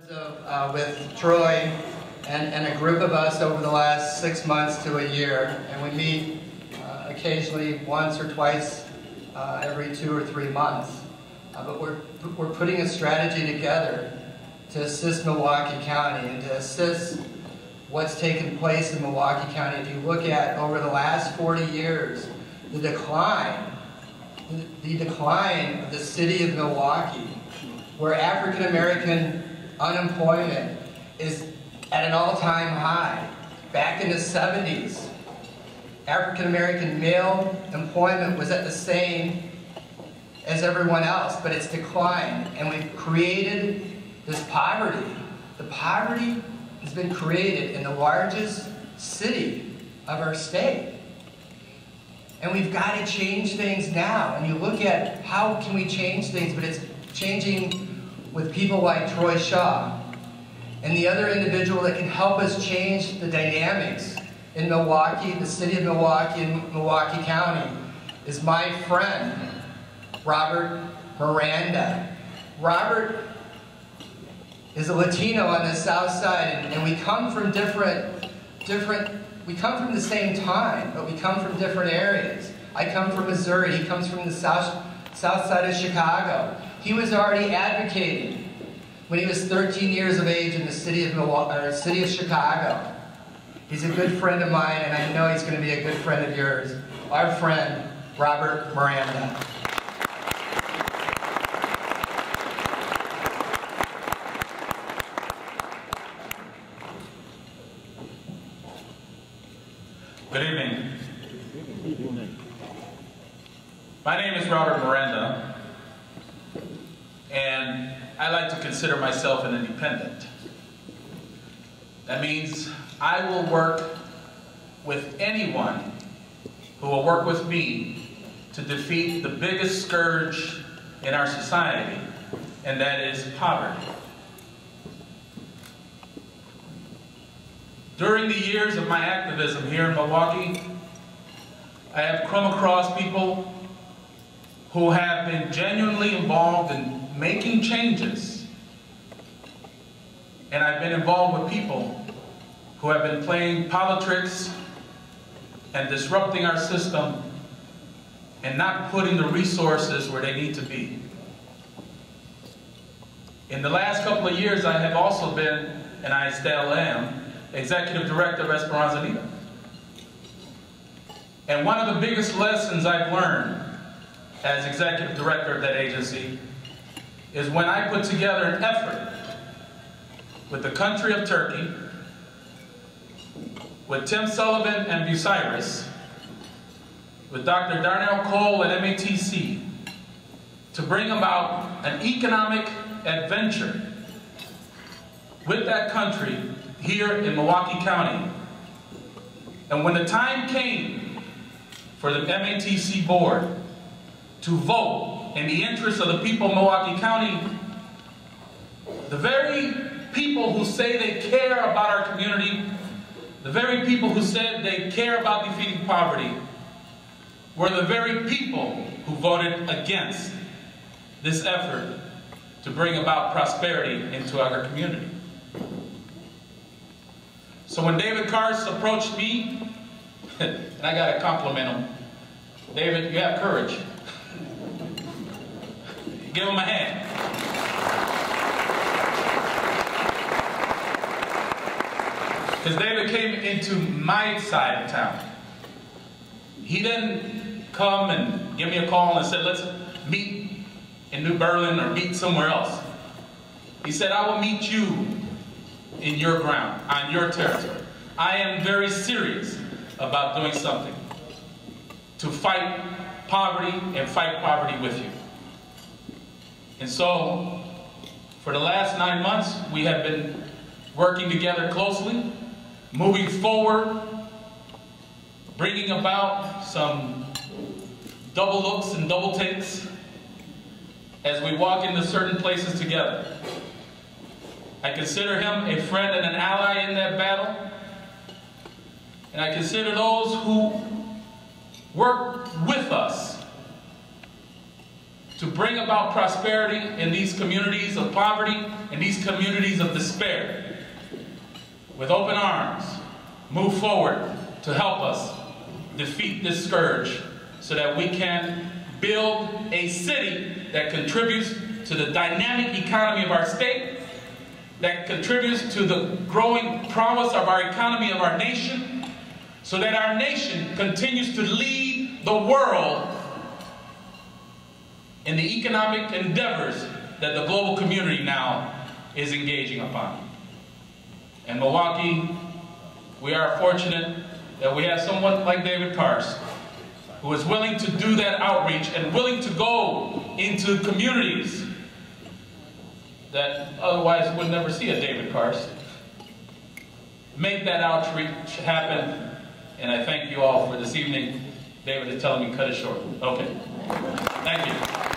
With Troy and a group of us over the last 6 months to a year, and we meet occasionally once or twice every 2 or 3 months. But we're putting a strategy together to assist Milwaukee County and to assist what's taken place in Milwaukee County. If you look at over the last 40 years, the decline of the city of Milwaukee, where African American unemployment is at an all-time high. Back in the 70s, African American male employment was at the same as everyone else, but it's declined, and we've created this poverty. The poverty has been created in the largest city of our state. And we've got to change things now. And you look at how can we change things, but it's changing with people like Troy Shaw and the other individual that can help us change the dynamics in Milwaukee, the city of Milwaukee, and Milwaukee County, is my friend, Robert Miranda. Robert is a Latino on the South Side, and we come from we come from the same time, but we come from different areas. I come from Missouri. He comes from the south side of Chicago. He was already advocating when he was 13 years of age in the city of Chicago. He's a good friend of mine, and I know he's going to be a good friend of yours. Our friend, Robert Miranda. Good evening. My name is Robert Miranda, and I like to consider myself an independent. That means I will work with anyone who will work with me to defeat the biggest scourge in our society, and that is poverty. During the years of my activism here in Milwaukee, I have come across people who have been genuinely involved in making changes. And I've been involved with people who have been playing politics and disrupting our system and not putting the resources where they need to be. In the last couple of years, I have also been, and I still am, Executive Director of Esperanza, Unida. And one of the biggest lessons I've learned as Executive Director of that agency is when I put together an effort with the country of Turkey, with Tim Sullivan and Bucyrus, with Dr. Darnell Cole at MATC, to bring about an economic adventure with that country here in Milwaukee County. And when the time came for the MATC board to vote in the interest of the people of Milwaukee County, the very people who say they care about our community, the very people who said they care about defeating poverty, were the very people who voted against this effort to bring about prosperity into our community. So when David Karst approached me, and I got to compliment him, David, you have courage. Give him a hand. Because David came into my side of town. He didn't come and give me a call and said, let's meet in New Berlin or meet somewhere else. He said, I will meet you in your ground, on your territory. I am very serious about doing something to fight poverty and fight poverty with you. And so, for the last 9 months, we have been working together closely, moving forward, bringing about some double looks and double takes as we walk into certain places together. I consider him a friend and an ally in that battle. And I consider those who work with us to bring about prosperity in these communities of poverty, in these communities of despair. With open arms, move forward to help us defeat this scourge so that we can build a city that contributes to the dynamic economy of our state, that contributes to the growing prowess of our economy, of our nation, so that our nation continues to lead the world in the economic endeavors that the global community now is engaging upon. In Milwaukee, we are fortunate that we have someone like David Karst, who is willing to do that outreach and willing to go into communities that otherwise would never see a David Karst. Make that outreach happen, and I thank you all for this evening. David is telling me cut it short. Okay. Thank you.